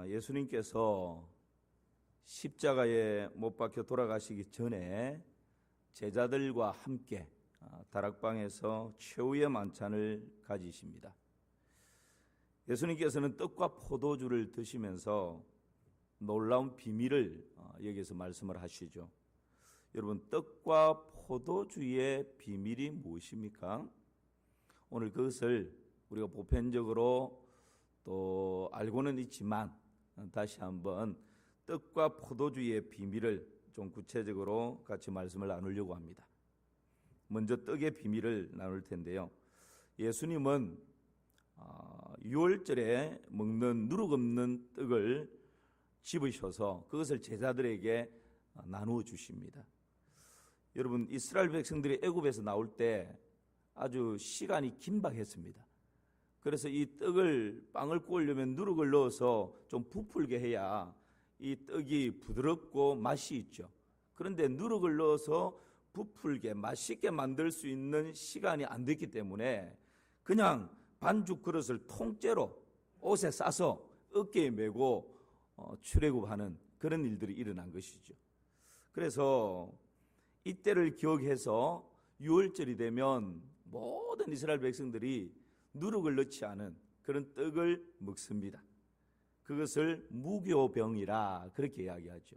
예수님께서 십자가에 못 박혀 돌아가시기 전에 제자들과 함께 다락방에서 최후의 만찬을 가지십니다. 예수님께서는 떡과 포도주를 드시면서 놀라운 비밀을 여기서 말씀을 하시죠. 여러분, 떡과 포도주의 비밀이 무엇입니까? 오늘 그것을 우리가 보편적으로 또 알고는 있지만 다시 한번 떡과 포도주의 비밀을 좀 구체적으로 같이 말씀을 나누려고 합니다. 먼저 떡의 비밀을 나눌 텐데요. 예수님은 유월절에 먹는 누룩 없는 떡을 집으셔서 그것을 제자들에게 나누어 주십니다. 여러분, 이스라엘 백성들이 애굽에서 나올 때 아주 시간이 긴박했습니다. 그래서 이 빵을 구우려면 누룩을 넣어서 좀 부풀게 해야 이 떡이 부드럽고 맛이 있죠. 그런데 누룩을 넣어서 부풀게 맛있게 만들 수 있는 시간이 안 됐기 때문에 그냥 반죽 그릇을 통째로 옷에 싸서 어깨에 메고 출애굽하는 그런 일들이 일어난 것이죠. 그래서 이때를 기억해서 유월절이 되면 모든 이스라엘 백성들이 누룩을 넣지 않은 그런 떡을 먹습니다. 그것을 무교병이라 그렇게 이야기하죠.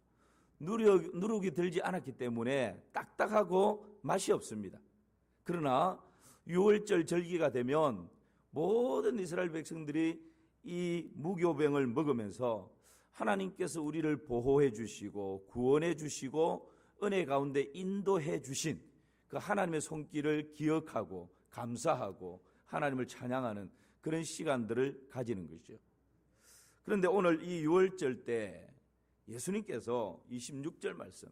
누룩이 들지 않았기 때문에 딱딱하고 맛이 없습니다. 그러나 유월절 절기가 되면 모든 이스라엘 백성들이 이 무교병을 먹으면서 하나님께서 우리를 보호해 주시고 구원해 주시고 은혜 가운데 인도해 주신 그 하나님의 손길을 기억하고 감사하고 하나님을 찬양하는 그런 시간들을 가지는 것이죠. 그런데 오늘 이 유월절 때 예수님께서 26절 말씀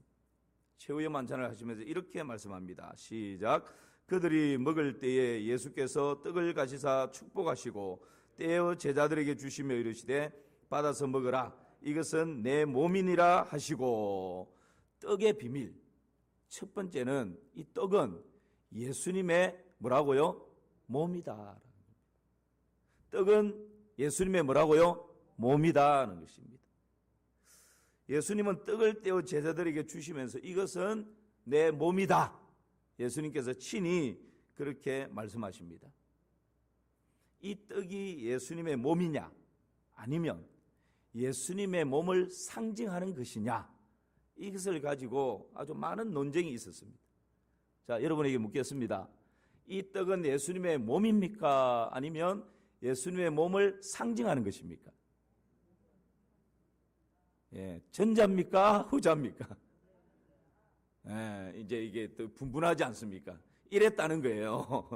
최후의 만찬을 하시면서 이렇게 말씀합니다. 시작. 그들이 먹을 때에 예수께서 떡을 가시사 축복하시고 떼어 제자들에게 주시며 이르시되 받아서 먹으라 이것은 내 몸이니라 하시고. 떡의 비밀 첫 번째는 이 떡은 예수님의 뭐라고요? 몸이다. 떡은 예수님의 뭐라고요? 몸이다는 것입니다. 예수님은 떡을 떼어 제자들에게 주시면서 이것은 내 몸이다. 예수님께서 친히 그렇게 말씀하십니다. 이 떡이 예수님의 몸이냐 아니면 예수님의 몸을 상징하는 것이냐 이것을 가지고 아주 많은 논쟁이 있었습니다. 자, 여러분에게 묻겠습니다. 이 떡은 예수님의 몸입니까? 아니면 예수님의 몸을 상징하는 것입니까? 예, 전자입니까? 후자입니까? 예, 이제 이게 또 분분하지 않습니까? 이랬다는 거예요.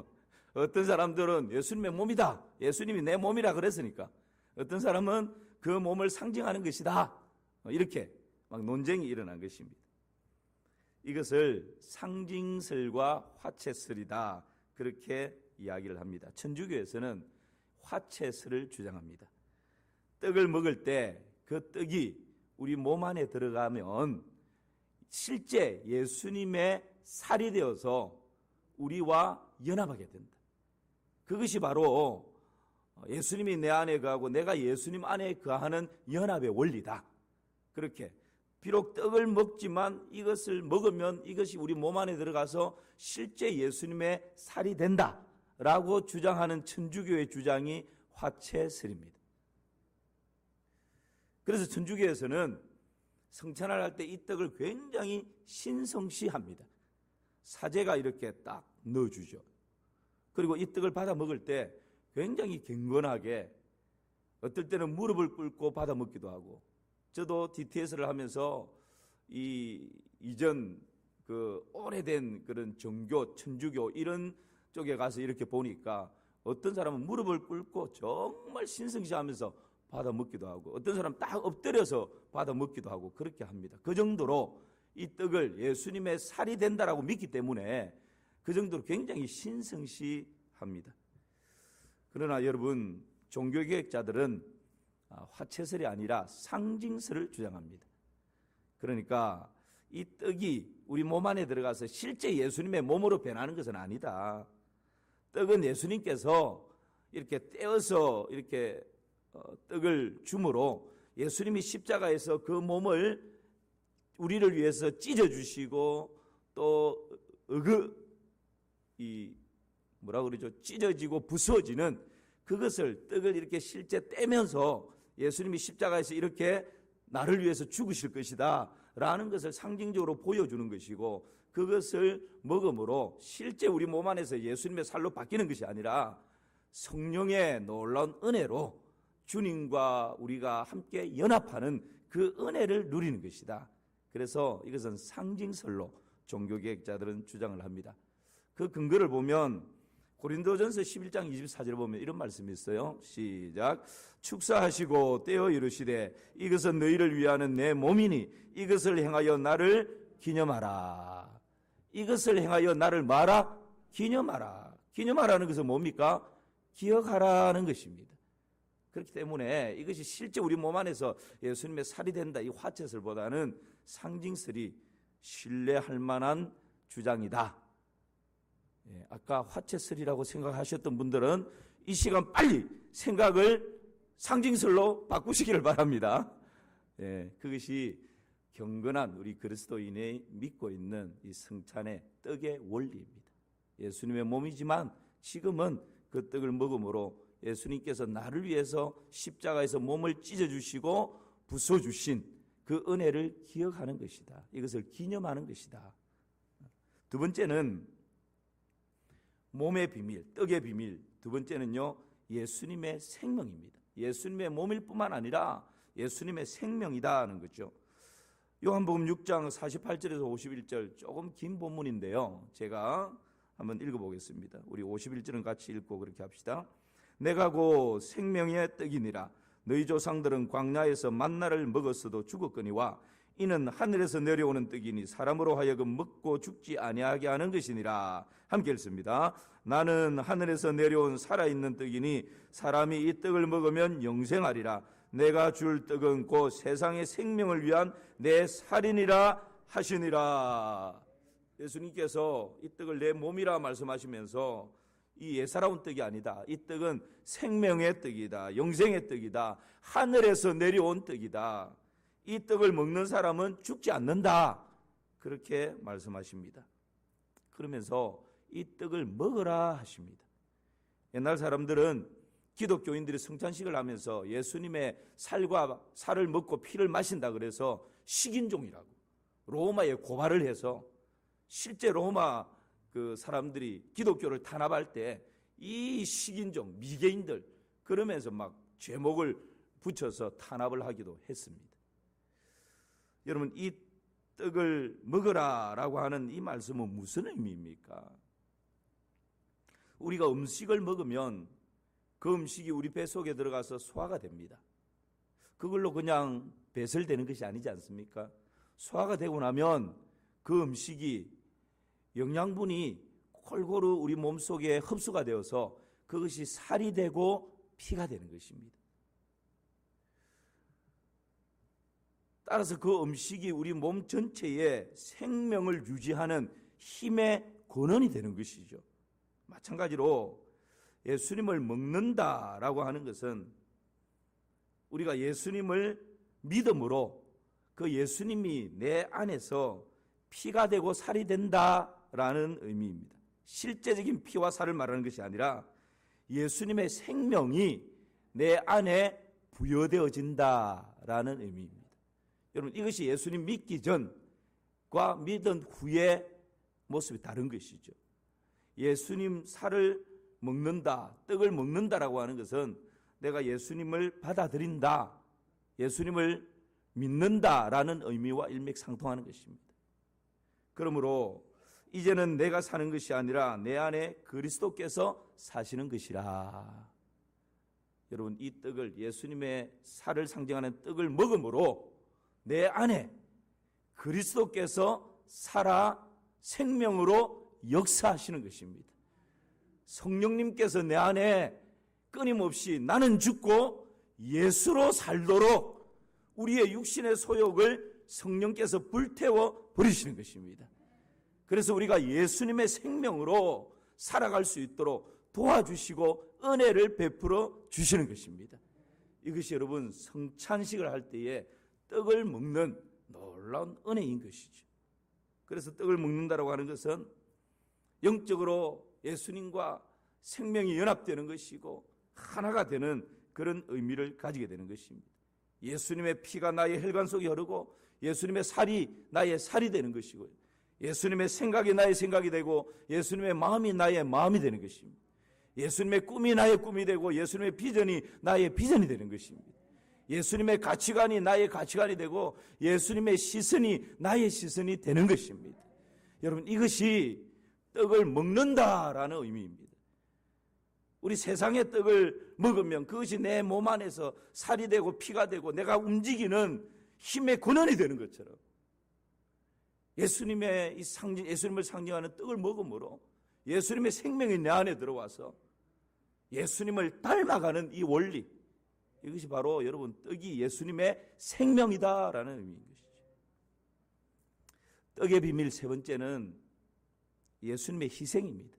어떤 사람들은 예수님의 몸이다. 예수님이 내 몸이라 그랬으니까. 어떤 사람은 그 몸을 상징하는 것이다. 이렇게 막 논쟁이 일어난 것입니다. 이것을 상징설과 화채설이다. 그렇게 이야기를 합니다. 천주교에서는 화채설을 주장합니다. 떡을 먹을 때 그 떡이 우리 몸 안에 들어가면 실제 예수님의 살이 되어서 우리와 연합하게 된다. 그것이 바로 예수님이 내 안에 거하고 내가 예수님 안에 거하는 연합의 원리다. 그렇게 비록 떡을 먹지만 이것을 먹으면 이것이 우리 몸 안에 들어가서 실제 예수님의 살이 된다라고 주장하는 천주교의 주장이 화채설입니다. 그래서 천주교에서는 성찬을 할 때 이 떡을 굉장히 신성시합니다. 사제가 이렇게 딱 넣어주죠. 그리고 이 떡을 받아 먹을 때 굉장히 경건하게 어떨 때는 무릎을 꿇고 받아 먹기도 하고 저도 DTS를 하면서 이전 그 오래된 그런 종교, 천주교 이런 쪽에 가서 이렇게 보니까 어떤 사람은 무릎을 꿇고 정말 신성시하면서 받아 먹기도 하고 어떤 사람은 딱 엎드려서 받아 먹기도 하고 그렇게 합니다. 그 정도로 이 떡을 예수님의 살이 된다라고 믿기 때문에 그 정도로 굉장히 신성시합니다. 그러나 여러분, 종교개혁자들은 화채설이 아니라 상징설을 주장합니다. 그러니까 이 떡이 우리 몸 안에 들어가서 실제 예수님의 몸으로 변하는 것은 아니다. 떡은 예수님께서 이렇게 떼어서 이렇게 떡을 줌으로 예수님이 십자가에서 그 몸을 우리를 위해서 찢어주시고 또 찢어지고 부서지는 그것을 떡을 이렇게 실제 떼면서 예수님이 십자가에서 이렇게 나를 위해서 죽으실 것이다 라는 것을 상징적으로 보여주는 것이고, 그것을 먹음으로 실제 우리 몸 안에서 예수님의 살로 바뀌는 것이 아니라 성령의 놀라운 은혜로 주님과 우리가 함께 연합하는 그 은혜를 누리는 것이다. 그래서 이것은 상징설로 종교개혁자들은 주장을 합니다. 그 근거를 보면 고린도전서 11장 24절에 보면 이런 말씀이 있어요. 시작. 축사하시고 떼어 이르시되 이것은 너희를 위하는 내 몸이니 이것을 행하여 나를 기념하라. 이것을 행하여 나를 마라? 기념하라. 기념하라는 것은 뭡니까? 기억하라는 것입니다. 그렇기 때문에 이것이 실제 우리 몸 안에서 예수님의 살이 된다, 이 화채설보다는 상징설이 신뢰할 만한 주장이다. 아까 화채설이라고 생각하셨던 분들은 이 시간 빨리 생각을 상징설로 바꾸시기를 바랍니다. 그것이 경건한 우리 그리스도인이 믿고 있는 이 성찬의 떡의 원리입니다. 예수님의 몸이지만 지금은 그 떡을 먹음으로 예수님께서 나를 위해서 십자가에서 몸을 찢어주시고 부숴주신 그 은혜를 기억하는 것이다. 이것을 기념하는 것이다. 두 번째는 몸의 비밀, 떡의 비밀. 두 번째는요, 예수님의 생명입니다. 예수님의 몸일 뿐만 아니라 예수님의 생명이다는 거죠. 요한복음 6장 48절에서 51절, 조금 긴 본문인데요, 제가 한번 읽어보겠습니다. 우리 51절은 같이 읽고 그렇게 합시다. 내가 곧 생명의 떡이니라. 너희 조상들은 광야에서 만나를 먹었어도 죽었거니와 이는 하늘에서 내려오는 떡이니 사람으로 하여금 먹고 죽지 아니하게 하는 것이니라. 함께 읽습니다. 나는 하늘에서 내려온 살아있는 떡이니 사람이 이 떡을 먹으면 영생하리라. 내가 줄 떡은 곧 세상의 생명을 위한 내 살이니라 하시니라. 예수님께서 이 떡을 내 몸이라 말씀하시면서 이 예사로운 떡이 아니다. 이 떡은 생명의 떡이다. 영생의 떡이다. 하늘에서 내려온 떡이다. 이 떡을 먹는 사람은 죽지 않는다. 그렇게 말씀하십니다. 그러면서 이 떡을 먹으라 하십니다. 옛날 사람들은 기독교인들이 성찬식을 하면서 예수님의 살과 살을 먹고 피를 마신다 그래서 식인종이라고 로마에 고발을 해서, 실제 로마 그 사람들이 기독교를 탄압할 때 이 식인종, 미개인들 그러면서 막 죄목을 붙여서 탄압을 하기도 했습니다. 여러분, 이 떡을 먹으라라고 하는 이 말씀은 무슨 의미입니까? 우리가 음식을 먹으면 그 음식이 우리 뱃속에 들어가서 소화가 됩니다. 그걸로 그냥 배설되는 것이 아니지 않습니까? 소화가 되고 나면 그 음식이 영양분이 골고루 우리 몸속에 흡수가 되어서 그것이 살이 되고 피가 되는 것입니다. 따라서 그 음식이 우리 몸 전체에 생명을 유지하는 힘의 근원이 되는 것이죠. 마찬가지로 예수님을 먹는다라고 하는 것은 우리가 예수님을 믿음으로 그 예수님이 내 안에서 피가 되고 살이 된다라는 의미입니다. 실제적인 피와 살을 말하는 것이 아니라 예수님의 생명이 내 안에 부여되어진다라는 의미입니다. 여러분, 이것이 예수님 믿기 전과 믿은 후의 모습이 다른 것이죠. 예수님 살을 먹는다, 떡을 먹는다라고 하는 것은 내가 예수님을 받아들인다, 예수님을 믿는다라는 의미와 일맥상통하는 것입니다. 그러므로 이제는 내가 사는 것이 아니라 내 안에 그리스도께서 사시는 것이라. 여러분, 이 떡을, 예수님의 살을 상징하는 떡을 먹음으로 내 안에 그리스도께서 살아 생명으로 역사하시는 것입니다. 성령님께서 내 안에 끊임없이 나는 죽고 예수로 살도록 우리의 육신의 소욕을 성령께서 불태워 버리시는 것입니다. 그래서 우리가 예수님의 생명으로 살아갈 수 있도록 도와주시고 은혜를 베풀어 주시는 것입니다. 이것이 여러분 성찬식을 할 때에 떡을 먹는 놀라운 은혜인 것이죠. 그래서 떡을 먹는다라고 하는 것은 영적으로 예수님과 생명이 연합되는 것이고 하나가 되는 그런 의미를 가지게 되는 것입니다. 예수님의 피가 나의 혈관 속에 흐르고 예수님의 살이 나의 살이 되는 것이고요. 예수님의 생각이 나의 생각이 되고 예수님의 마음이 나의 마음이 되는 것입니다. 예수님의 꿈이 나의 꿈이 되고 예수님의 비전이 나의 비전이 되는 것입니다. 예수님의 가치관이 나의 가치관이 되고 예수님의 시선이 나의 시선이 되는 것입니다. 여러분, 이것이 떡을 먹는다라는 의미입니다. 우리 세상의 떡을 먹으면 그것이 내 몸 안에서 살이 되고 피가 되고 내가 움직이는 힘의 근원이 되는 것처럼 예수님의 예수님을 상징하는 떡을 먹음으로 예수님의 생명이 내 안에 들어와서 예수님을 닮아가는 이 원리, 이것이 바로 여러분 떡이 예수님의 생명이다라는 의미인 것이죠. 떡의 비밀 세 번째는 예수님의 희생입니다.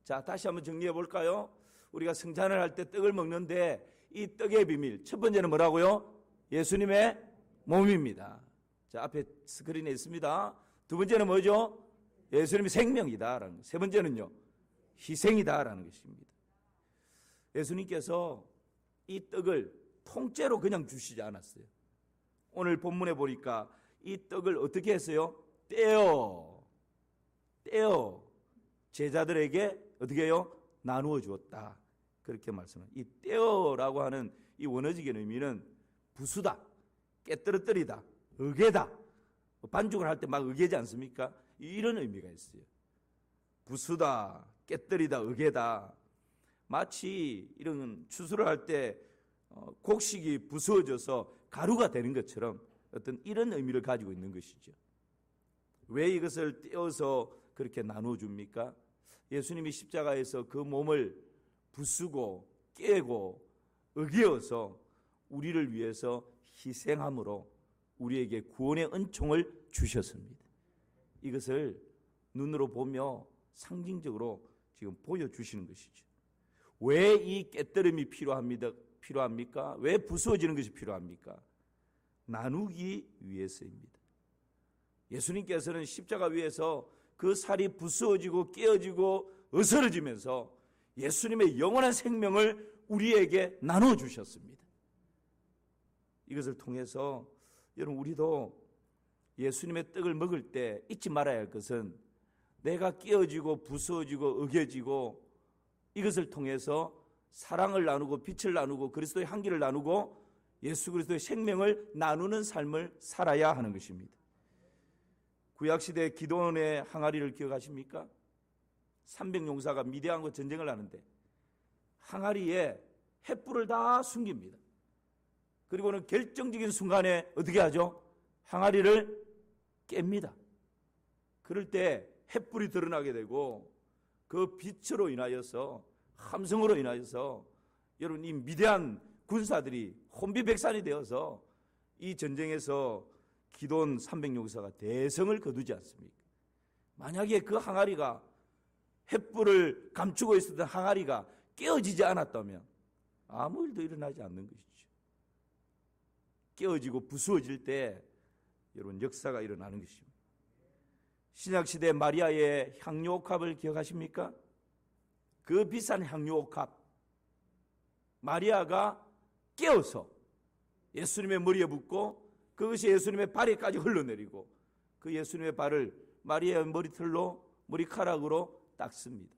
자, 다시 한번 정리해 볼까요? 우리가 성찬을 할 때 떡을 먹는데 이 떡의 비밀 첫 번째는 뭐라고요? 예수님의 몸입니다. 자, 앞에 스크린에 있습니다. 두 번째는 뭐죠? 예수님의 생명이다라는 것. 세 번째는요, 희생이다라는 것입니다. 예수님께서 이 떡을 통째로 그냥 주시지 않았어요. 오늘 본문에 보니까 이 떡을 어떻게 했어요? 떼어 제자들에게 어떻게 해요? 나누어 주었다. 그렇게 말씀합니다. 이 떼어라고 하는 이 원어적인 의미는 부수다, 깨뜨려뜨리다, 으개다. 반죽을 할 때 막 으개지 않습니까? 이런 의미가 있어요. 부수다, 깨뜨리다, 으개다. 마치 이런 추수를 할 때 곡식이 부수어져서 가루가 되는 것처럼 어떤 이런 의미를 가지고 있는 것이죠. 왜 이것을 떼어서 그렇게 나누어 줍니까? 예수님이 십자가에서 그 몸을 부수고 깨고 으개어서 우리를 위해서 희생함으로 우리에게 구원의 은총을 주셨습니다. 이것을 눈으로 보며 상징적으로 지금 보여주시는 것이죠. 왜 이 깨뜨림이 필요합니까? 왜 부수어지는 것이 필요합니까? 나누기 위해서입니다. 예수님께서는 십자가 위에서 그 살이 부수어지고 깨어지고 으스러지면서 예수님의 영원한 생명을 우리에게 나눠 주셨습니다. 이것을 통해서 여러분, 우리도 예수님의 떡을 먹을 때 잊지 말아야 할 것은 내가 깨어지고 부수어지고 으개지고 이것을 통해서 사랑을 나누고 빛을 나누고 그리스도의 향기를 나누고 예수 그리스도의 생명을 나누는 삶을 살아야 하는 것입니다. 구약시대 기드온의 항아리를 기억하십니까? 300용사가 미디안과 전쟁을 하는데 항아리에 횃불을 다 숨깁니다. 그리고는 결정적인 순간에 어떻게 하죠? 항아리를 깹니다. 그럴 때 횃불이 드러나게 되고 그 빛으로 인하여서 함성으로 인하여서 여러분 이 미대한 군사들이 혼비백산이 되어서 이 전쟁에서 기드온 300용사가 대성을 거두지 않습니까? 만약에 그 항아리가 횃불을 감추고 있었던 항아리가 깨어지지 않았다면 아무 일도 일어나지 않는 것이죠. 깨어지고 부수어질 때 여러분 역사가 일어나는 것입니다. 신약시대 마리아의 향유옥합을 기억하십니까? 그 비싼 향유옥합, 마리아가 깨어서 예수님의 머리에 붓고 그것이 예수님의 발에까지 흘러내리고 그 예수님의 발을 마리아의 머리털로 머리카락으로 닦습니다.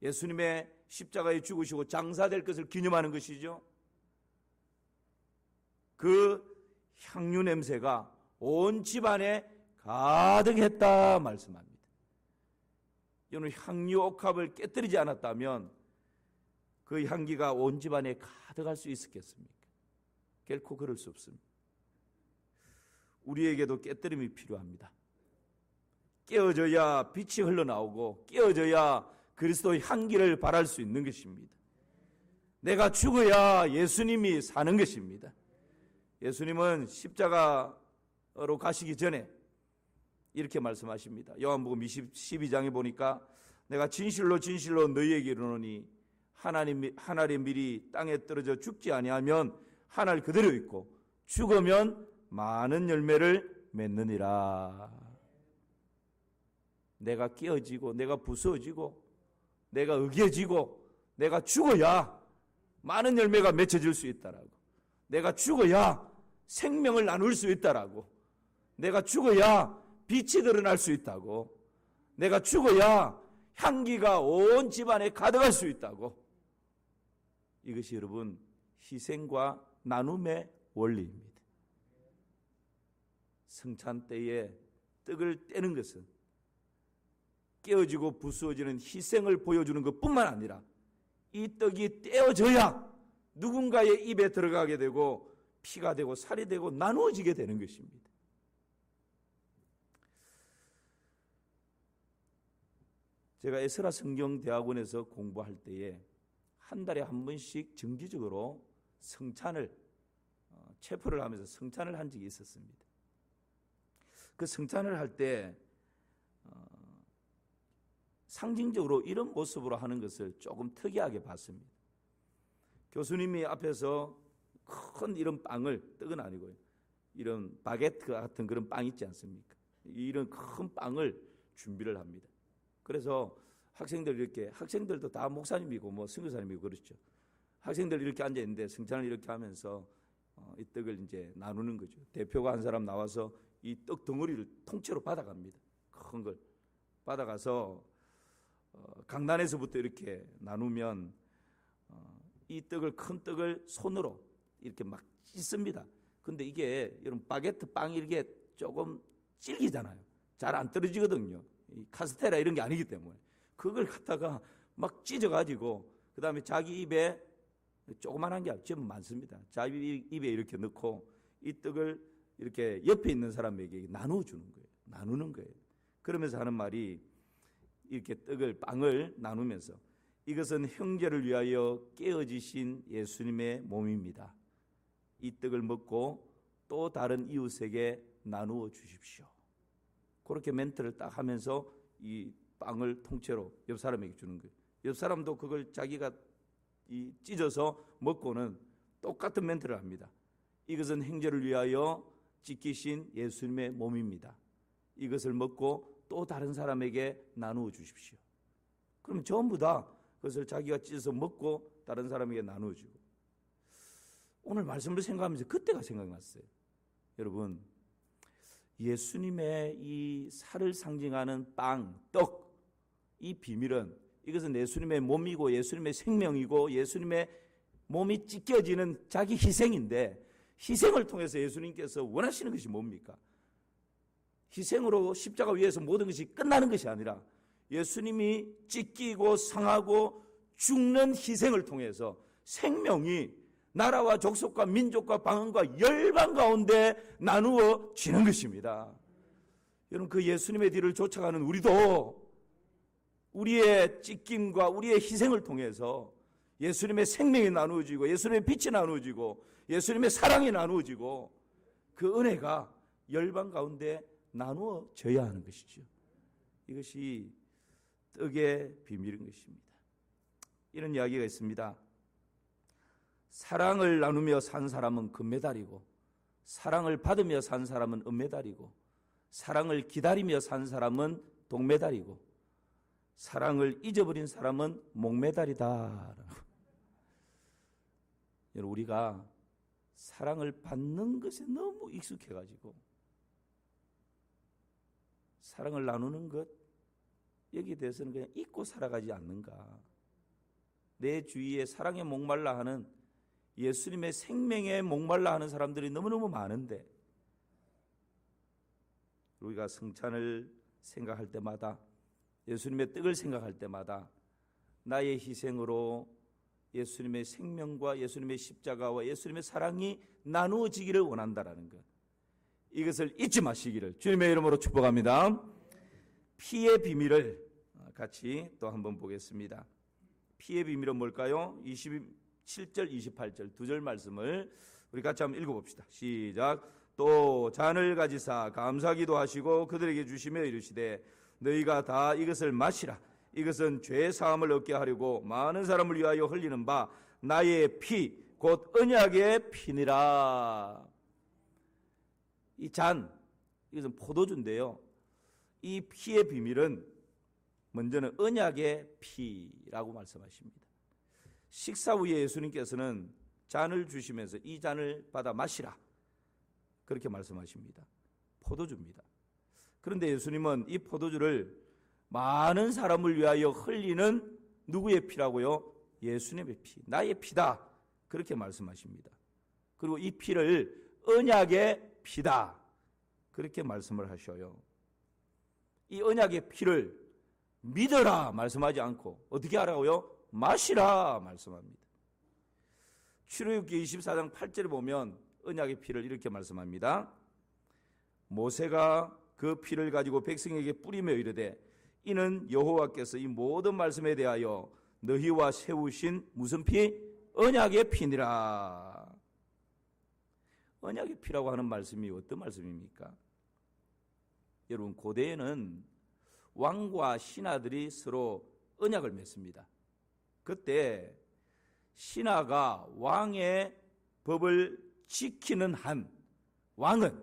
예수님의 십자가에 죽으시고 장사될 것을 기념하는 것이죠. 그 향유 냄새가 온 집안에 가득했다 말씀합니다. 여러분, 향유 옥합을 깨뜨리지 않았다면 그 향기가 온 집안에 가득할 수 있었겠습니까? 결코 그럴 수 없습니다. 우리에게도 깨뜨림이 필요합니다. 깨어져야 빛이 흘러나오고 깨어져야 그리스도의 향기를 발할 수 있는 것입니다. 내가 죽어야 예수님이 사는 것입니다. 예수님은 십자가로 가시기 전에 이렇게 말씀하십니다. 요한복음 12장에 보니까 내가 진실로 진실로 너희에게 이르노니 하늘의 밀이 땅에 떨어져 죽지 아니하면 하늘 그대로 있고 죽으면 많은 열매를 맺느니라. 내가 깨어지고 내가 부서지고 내가 의겨지고 내가 죽어야 많은 열매가 맺혀질 수 있다라고. 내가 죽어야 생명을 나눌 수 있다라고. 내가 죽어야 빛이 드러날 수 있다고. 내가 죽어야 향기가 온 집안에 가득할 수 있다고. 이것이 여러분 희생과 나눔의 원리입니다. 성찬 때에 떡을 떼는 것은 깨어지고 부수어지는 희생을 보여주는 것뿐만 아니라 이 떡이 떼어져야 누군가의 입에 들어가게 되고 피가 되고 살이 되고 나누어지게 되는 것입니다. 제가 에스라 성경대학원에서 공부할 때에 한 달에 한 번씩 정기적으로 성찬을 체포를 하면서 성찬을 한 적이 있었습니다. 그 성찬을 할 때 상징적으로 이런 모습으로 하는 것을 조금 특이하게 봤습니다. 교수님이 앞에서 큰 이런 빵을, 떡은 아니고요, 이런 바게트 같은 그런 빵 있지 않습니까? 이런 큰 빵을 준비를 합니다. 그래서 학생들도 다 목사님이고 뭐 선교사님이고 그렇죠. 학생들 이렇게 앉아 있는데 성찬을 이렇게 하면서 이 떡을 이제 나누는 거죠. 대표가 한 사람 나와서 이 떡 덩어리를 통째로 받아갑니다. 큰 걸 받아가서 강단에서부터 이렇게 나누면 이 떡을, 큰 떡을 손으로 이렇게 막 찢습니다. 근데 이게 여러분 바게트 빵이 이렇게 조금 질기잖아요. 잘 안 떨어지거든요. 이 카스테라 이런 게 아니기 때문에 그걸 갖다가 막 찢어가지고 그 다음에 자기 입에 조그만한 게 좀 많습니다. 자기 입에 이렇게 넣고 이 떡을 이렇게 옆에 있는 사람에게 나누어주는 거예요. 나누는 거예요. 그러면서 하는 말이 이렇게 빵을 나누면서 이것은 형제를 위하여 깨어지신 예수님의 몸입니다. 이 떡을 먹고 또 다른 이웃에게 나누어 주십시오. 그렇게 멘트를 딱 하면서 이 빵을 통째로 옆 사람에게 주는 거예요. 옆 사람도 그걸 자기가 찢어서 먹고는 똑같은 멘트를 합니다. 이것은 형제를 위하여 찢기신 예수님의 몸입니다. 이것을 먹고 또 다른 사람에게 나누어 주십시오. 그럼 전부 다 그것을 자기가 찢어서 먹고 다른 사람에게 나누어 주고. 오늘 말씀을 생각하면서 그때가 생각났어요. 여러분, 예수님의 이 살을 상징하는 빵, 떡, 이 비밀은 이것은 예수님의 몸이고 예수님의 생명이고 예수님의 몸이 찢겨지는 자기 희생인데, 희생을 통해서 예수님께서 원하시는 것이 뭡니까? 희생으로 십자가 위에서 모든 것이 끝나는 것이 아니라 예수님이 찢기고 상하고 죽는 희생을 통해서 생명이 나라와 족속과 민족과 방언과 열방 가운데 나누어지는 것입니다. 여러분, 그 예수님의 뒤를 쫓아가는 우리도 우리의 찢김과 우리의 희생을 통해서 예수님의 생명이 나누어지고 예수님의 빛이 나누어지고 예수님의 사랑이 나누어지고 그 은혜가 열방 가운데 나누어져야 하는 것이죠. 이것이 떡의 비밀인 것입니다. 이런 이야기가 있습니다. 사랑을 나누며 산 사람은 금메달이고 사랑을 받으며 산 사람은 은메달이고 사랑을 기다리며 산 사람은 동메달이고 사랑을 잊어버린 사람은 목메달이다. 여러분, 우리가 사랑을 받는 것에 너무 익숙해가지고 사랑을 나누는 것, 여기에 대해서는 그냥 잊고 살아가지 않는가. 내 주위에 사랑에 목말라 하는, 예수님의 생명에 목말라 하는 사람들이 너무너무 많은데 우리가 성찬을 생각할 때마다, 예수님의 떡을 생각할 때마다 나의 희생으로 예수님의 생명과 예수님의 십자가와 예수님의 사랑이 나누어지기를 원한다라는 것, 이것을 잊지 마시기를 주님의 이름으로 축복합니다. 피의 비밀을 같이 또 한번 보겠습니다. 피의 비밀은 뭘까요? 27절 28절 두 절 말씀을 우리 같이 한번 읽어봅시다. 시작. 또 잔을 가지사 감사기도 하시고 그들에게 주시며 이르시되 너희가 다 이것을 마시라. 이것은 죄 사함을 얻게 하려고 많은 사람을 위하여 흘리는 바 나의 피 곧 언약의 피니라. 이 잔, 이것은 포도주인데요. 이 피의 비밀은 먼저는 언약의 피라고 말씀하십니다. 식사 후에 예수님께서는 잔을 주시면서 이 잔을 받아 마시라, 그렇게 말씀하십니다. 포도주입니다. 그런데 예수님은 이 포도주를 많은 사람을 위하여 흘리는 누구의 피라고요? 예수님의 피, 나의 피다, 그렇게 말씀하십니다. 그리고 이 피를 언약의 피다, 그렇게 말씀을 하셔요. 이 언약의 피를 믿어라 말씀하지 않고 어떻게 하라고요? 마시라 말씀합니다. 출애굽기 24장 8절에 보면 언약의 피를 이렇게 말씀합니다. 모세가 그 피를 가지고 백성에게 뿌리며 이르되 이는 여호와께서 이 모든 말씀에 대하여 너희와 세우신 무슨 피? 언약의 피니라. 언약의 피라고 하는 말씀이 어떤 말씀입니까? 여러분, 고대에는 왕과 신하들이 서로 언약을 맺습니다. 그때 신하가 왕의 법을 지키는 한 왕은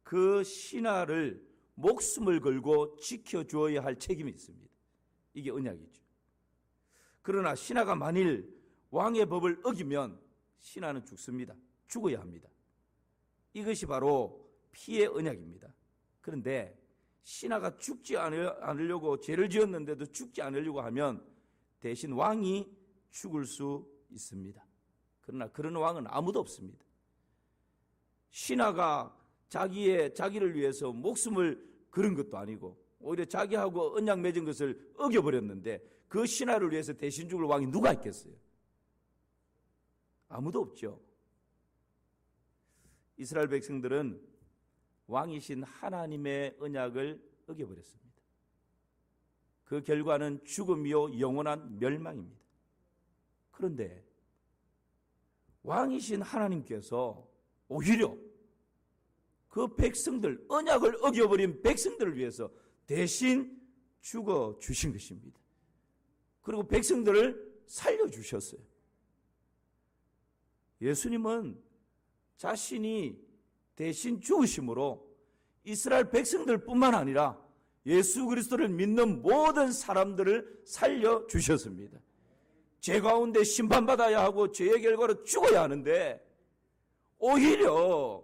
그 신하를 목숨을 걸고 지켜주어야 할 책임이 있습니다. 이게 언약이죠. 그러나 신하가 만일 왕의 법을 어기면 신하는 죽습니다. 죽어야 합니다. 이것이 바로 피의 언약입니다. 그런데 신하가 죽지 않으려고 죄를 지었는데도 죽지 않으려고 하면 대신 왕이 죽을 수 있습니다. 그러나 그런 왕은 아무도 없습니다. 신하가 자기를 위해서 목숨을 걸은 것도 아니고 오히려 자기하고 언약 맺은 것을 어겨버렸는데 그 신하를 위해서 대신 죽을 왕이 누가 있겠어요? 아무도 없죠. 이스라엘 백성들은 왕이신 하나님의 언약을 어겨버렸습니다. 그 결과는 죽음이요 영원한 멸망입니다. 그런데 왕이신 하나님께서 오히려 그 백성들, 언약을 어겨버린 백성들을 위해서 대신 죽어주신 것입니다. 그리고 백성들을 살려주셨어요. 예수님은 자신이 대신 죽으심으로 이스라엘 백성들뿐만 아니라 예수 그리스도를 믿는 모든 사람들을 살려주셨습니다. 죄 가운데 심판받아야 하고 죄의 결과로 죽어야 하는데 오히려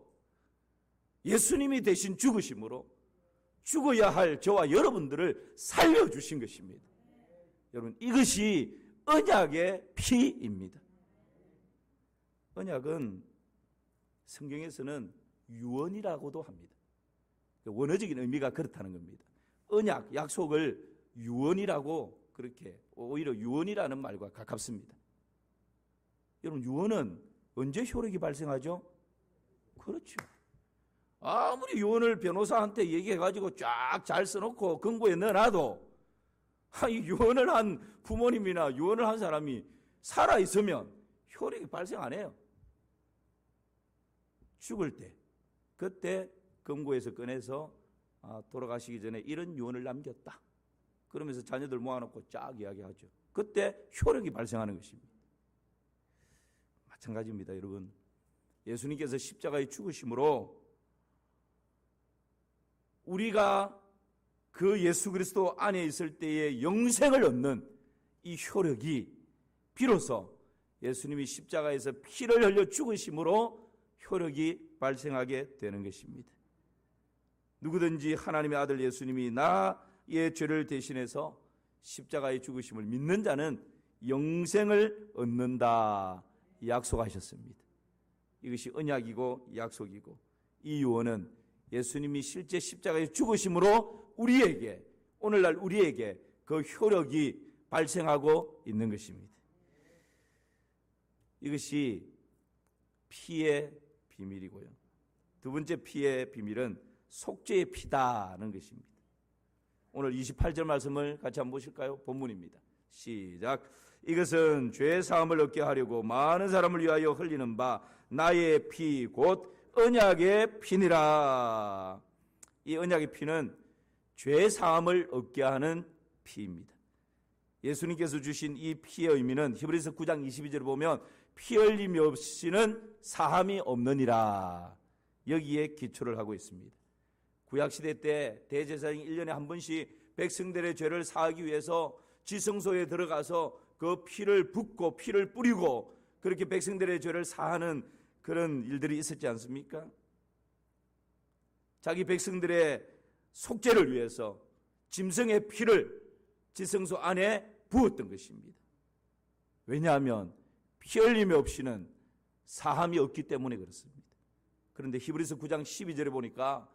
예수님이 대신 죽으심으로 죽어야 할 저와 여러분들을 살려주신 것입니다. 여러분, 이것이 언약의 피입니다. 언약은 성경에서는 유언이라고도 합니다. 원어적인 의미가 그렇다는 겁니다. 언약, 약속을 유언이라고, 그렇게 오히려 유언이라는 말과 가깝습니다. 여러분, 유언은 언제 효력이 발생하죠? 그렇죠. 아무리 유언을 변호사한테 얘기해가지고 쫙 잘 써놓고 금고에 넣어놔도 이 유언을 한 부모님이나 유언을 한 사람이 살아있으면 효력이 발생 안 해요. 죽을 때, 그때 금고에서 꺼내서 돌아가시기 전에 이런 유언을 남겼다, 그러면서 자녀들 모아놓고 쫙 이야기하죠. 그때 효력이 발생하는 것입니다. 마찬가지입니다. 여러분, 예수님께서 십자가에 죽으심으로 우리가 그 예수 그리스도 안에 있을 때의 영생을 얻는 이 효력이 비로소 예수님이 십자가에서 피를 흘려 죽으심으로 효력이 발생하게 되는 것입니다. 누구든지 하나님의 아들 예수님이 나의 죄를 대신해서 십자가에 죽으심을 믿는 자는 영생을 얻는다 약속하셨습니다. 이것이 언약이고 약속이고, 이 유언은 예수님이 실제 십자가에 죽으심으로 우리에게, 오늘날 우리에게 그 효력이 발생하고 있는 것입니다. 이것이 피의 비밀이고요. 두 번째 피의 비밀은 속죄의 피다는 것입니다. 오늘 28절 말씀을 같이 한번 보실까요? 본문입니다. 시작. 이것은 죄 사함을 얻게 하려고 많은 사람을 위하여 흘리는 바 나의 피 곧 언약의 피니라. 이 언약의 피는 죄 사함을 얻게 하는 피입니다. 예수님께서 주신 이 피의 의미는 히브리서 9장 22절을 보면 피 흘림이 없이는 사함이 없느니라, 여기에 기초를 하고 있습니다. 구약시대 때 대제사장이 1년에 한 번씩 백성들의 죄를 사하기 위해서 지성소에 들어가서 그 피를 붓고 피를 뿌리고 그렇게 백성들의 죄를 사하는 그런 일들이 있었지 않습니까? 자기 백성들의 속죄를 위해서 짐승의 피를 지성소 안에 부었던 것입니다. 왜냐하면 피 흘림이 없이는 사함이 없기 때문에 그렇습니다. 그런데 히브리서 9장 12절에 보니까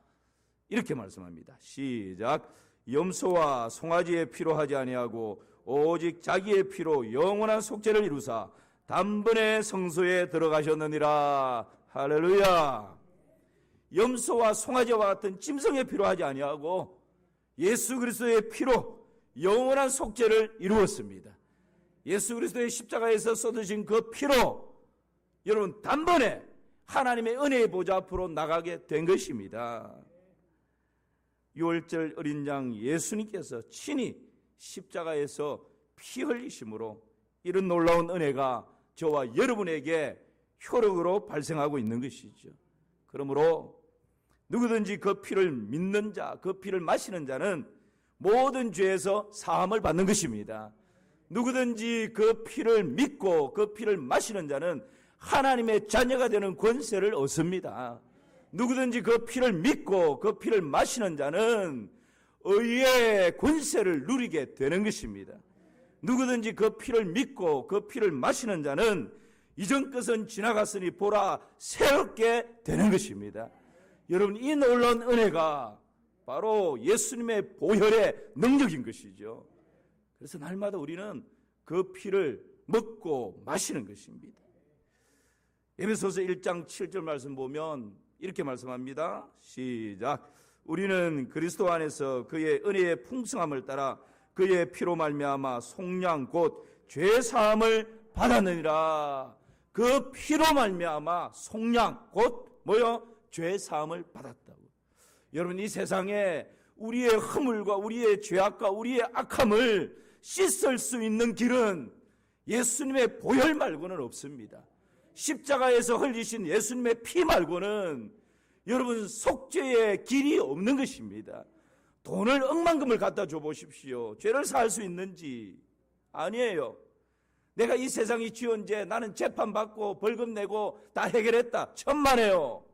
이렇게 말씀합니다. 시작. 염소와 송아지의 피로 하지 아니하고 오직 자기의 피로 영원한 속죄를 이루사 단번에 성소에 들어가셨느니라. 할렐루야. 염소와 송아지와 같은 짐승의 피로 하지 아니하고 예수 그리스도의 피로 영원한 속죄를 이루었습니다. 예수 그리스도의 십자가에서 쏟으신 그 피로 여러분 단번에 하나님의 은혜의 보좌 앞으로 나가게 된 것입니다. 6월절 어린 양 예수님께서 친히 십자가에서 피 흘리심으로 이런 놀라운 은혜가 저와 여러분에게 효력으로 발생하고 있는 것이죠. 그러므로 누구든지 그 피를 믿는 자, 그 피를 마시는 자는 모든 죄에서 사함을 받는 것입니다. 누구든지 그 피를 믿고 그 피를 마시는 자는 하나님의 자녀가 되는 권세를 얻습니다. 누구든지 그 피를 믿고 그 피를 마시는 자는 의의 권세를 누리게 되는 것입니다. 누구든지 그 피를 믿고 그 피를 마시는 자는 이전 것은 지나갔으니 보라 새롭게 되는 것입니다. 여러분, 이 놀라운 은혜가 바로 예수님의 보혈의 능력인 것이죠. 그래서 날마다 우리는 그 피를 먹고 마시는 것입니다. 에베소서 1장 7절 말씀 보면 이렇게 말씀합니다. 시작. 우리는 그리스도 안에서 그의 은혜의 풍성함을 따라 그의 피로 말미암아 속량 곧 죄사함을 받았느니라. 그 피로 말미암아 속량 곧 뭐요? 죄사함을 받았다고. 여러분, 이 세상에 우리의 허물과 우리의 죄악과 우리의 악함을 씻을 수 있는 길은 예수님의 보혈 말고는 없습니다. 십자가에서 흘리신 예수님의 피 말고는 여러분 속죄의 길이 없는 것입니다. 돈을 억만금을 갖다 줘 보십시오. 죄를 사할 수 있는지. 아니에요. 내가 이 세상이 지은 죄 나는 재판받고 벌금 내고 다 해결했다. 천만에요.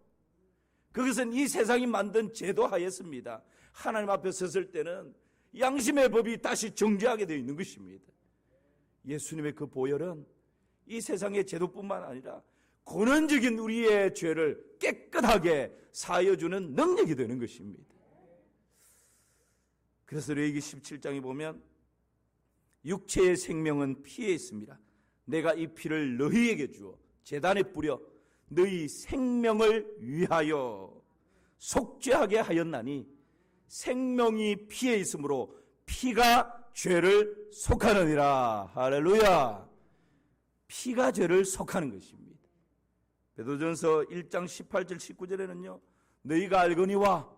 그것은 이 세상이 만든 제도하였습니다. 하나님 앞에 섰을 때는 양심의 법이 다시 정죄하게 되어 있는 것입니다. 예수님의 그 보혈은 이 세상의 제도뿐만 아니라 근원적인 우리의 죄를 깨끗하게 사여주는 능력이 되는 것입니다. 그래서 레위기 17장에 보면 육체의 생명은 피에 있습니다. 내가 이 피를 너희에게 주어 제단에 뿌려 너희 생명을 위하여 속죄하게 하였나니 생명이 피에 있으므로 피가 죄를 속하느니라. 할렐루야. 피가 죄를 속하는 것입니다. 베드로전서 1장 18절 19절에는요. 너희가 알거니와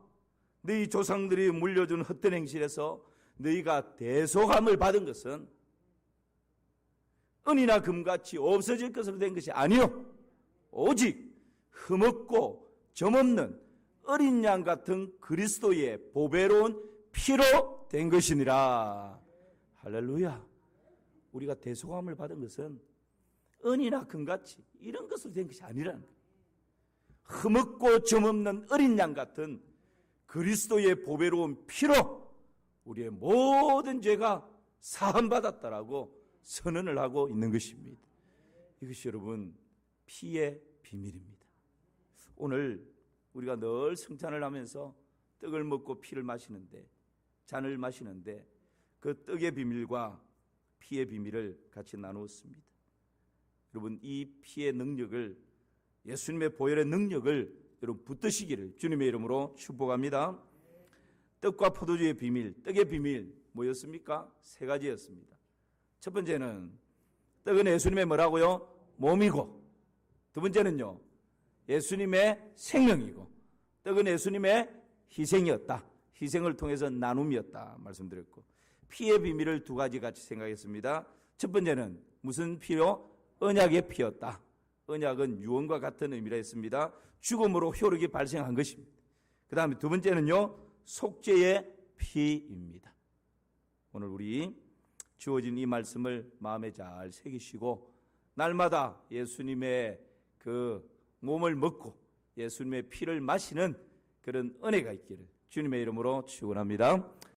너희 조상들이 물려준 헛된 행실에서 너희가 대속함을 받은 것은 은이나 금같이 없어질 것으로 된 것이 아니요 오직 흠없고 점없는 어린 양 같은 그리스도의 보배로운 피로 된 것이니라. 할렐루야. 우리가 대속함을 받은 것은 은이나 금같이 이런 것으로 된 것이 아니라는 거예요. 흠없고 점없는 어린 양 같은 그리스도의 보배로운 피로 우리의 모든 죄가 사함받았다라고 선언을 하고 있는 것입니다. 이것이 여러분 피의 비밀입니다. 오늘 우리가 늘 성찬을 하면서 떡을 먹고 피를 마시는데 잔을 마시는데 그 떡의 비밀과 피의 비밀을 같이 나누었습니다. 여러분 이 피의 능력을 예수님의 보혈의 능력을 여러분 붙드시기를 주님의 이름으로 축복합니다. 떡과 포도주의 비밀, 떡의 비밀 뭐였습니까? 세 가지였습니다. 첫 번째는 떡은 예수님의 뭐라고요? 몸이고, 두 번째는요 예수님의 생명이고, 떡은 예수님의 희생이었다. 희생을 통해서 나눔이었다 말씀드렸고, 피의 비밀을 두 가지 같이 생각했습니다. 첫 번째는 무슨 피요? 언약의 피였다. 언약은 유언과 같은 의미라 했습니다. 죽음으로 효력이 발생한 것입니다. 그 다음에 두 번째는요, 속죄의 피입니다. 오늘 우리 주어진 이 말씀을 마음에 잘 새기시고 날마다 예수님의 그 몸을 먹고 예수님의 피를 마시는 그런 은혜가 있기를 주님의 이름으로 축원합니다.